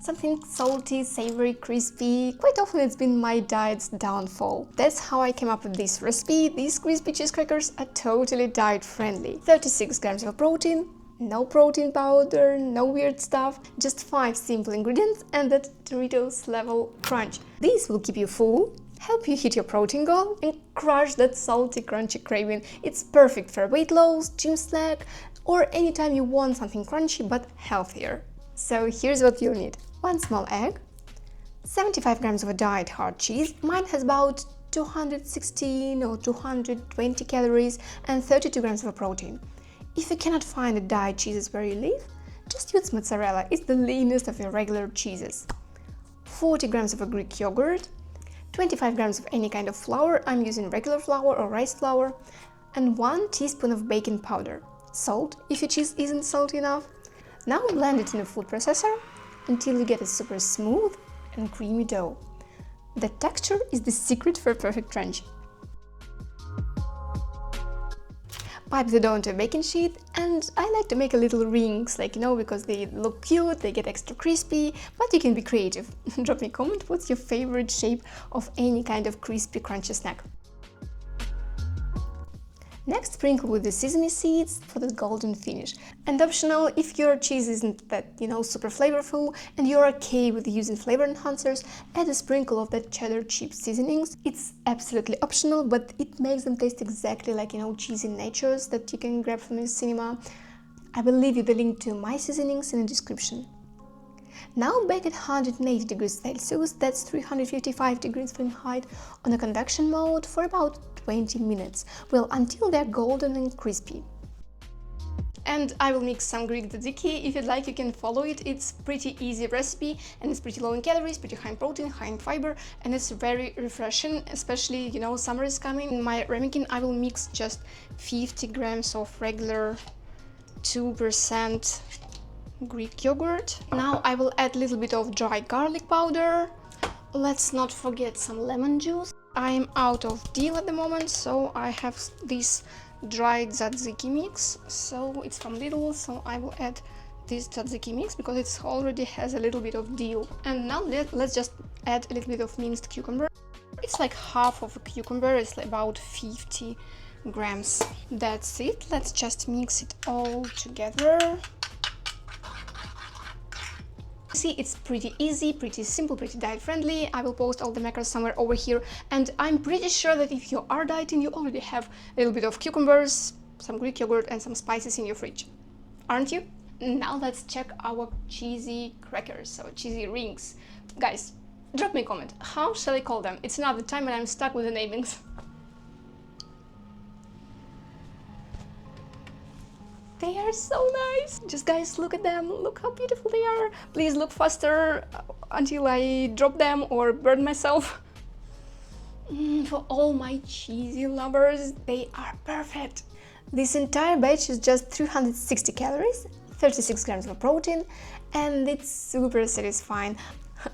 Something salty, savory, crispy. Quite often it's been my diet's downfall. That's how I came up with this recipe. These crispy cheese crackers are totally diet friendly. 36 grams of protein, no protein powder, no weird stuff, just 5 simple ingredients and that Doritos level crunch. These will keep you full, help you hit your protein goal and crush that salty crunchy craving. It's perfect for weight loss, gym snack or anytime you want something crunchy but healthier. So here's what you'll need. 1 small egg, 75 grams of diet hard cheese. Mine has about 216 or 220 calories and 32 grams of protein. If you cannot find the diet cheeses where you live, just use mozzarella. It's the leanest of your regular cheeses. 40 grams of a Greek yogurt, 25 grams of any kind of flour. I'm using regular flour or rice flour, and 1 teaspoon of baking powder. Salt if your cheese isn't salty enough. Now blend it in a food processor until you get a super smooth and creamy dough. The texture is the secret for a perfect crunch. Pipe the dough into a baking sheet, and I like to make a little rings, because they look cute, they get extra crispy, but you can be creative. Drop me a comment what's your favorite shape of any kind of crispy crunchy snack. Next, sprinkle with the sesame seeds for the golden finish. And optional, if your cheese isn't that, super flavorful and you're okay with using flavor enhancers, add a sprinkle of that cheddar chip seasonings. It's absolutely optional, but it makes them taste exactly like, cheesy nachos that you can grab from the cinema. I will leave you the link to my seasonings in the description. Now bake at 180 degrees Celsius, that's 355 degrees Fahrenheit, on a convection mode for about 20 minutes, until they're golden and crispy. And I will mix some Greek tzatziki. If you'd like, you can follow it. It's pretty easy recipe and it's pretty low in calories, pretty high in protein, high in fiber, and it's very refreshing, especially, summer is coming. In my ramekin, I will mix just 50 grams of regular 2% Greek yogurt. Now I will add a little bit of dry garlic powder. Let's not forget some lemon juice. I am out of dill at the moment, so I have this dried tzatziki mix. So it's from Lidl, so I will add this tzatziki mix because it already has a little bit of dill. And now let's just add a little bit of minced cucumber. It's like half of a cucumber, it's like about 50 grams. That's it. Let's just mix it all together. See, it's pretty easy, pretty simple, pretty diet-friendly. I will post all the macros somewhere over here, and I'm pretty sure that if you are dieting, you already have a little bit of cucumbers, some Greek yogurt, and some spices in your fridge. Aren't you? Now let's check our cheesy crackers, our cheesy rings. Guys, drop me a comment. How shall I call them? It's another time and I'm stuck with the namings. They are so nice! Just guys, look at them, look how beautiful they are. Please look faster until I drop them or burn myself. For all my cheesy lovers, they are perfect. This entire batch is just 360 calories, 36 grams of protein, and it's super satisfying.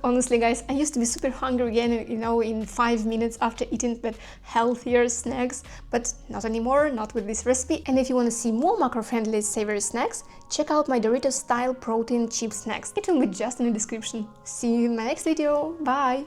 Honestly, guys, I used to be super hungry again, in 5 minutes after eating that healthier snacks, but not anymore, not with this recipe. And if you want to see more macro-friendly savory snacks, check out my Doritos style protein chip snacks. It will be just in the description. See you in my next video. Bye!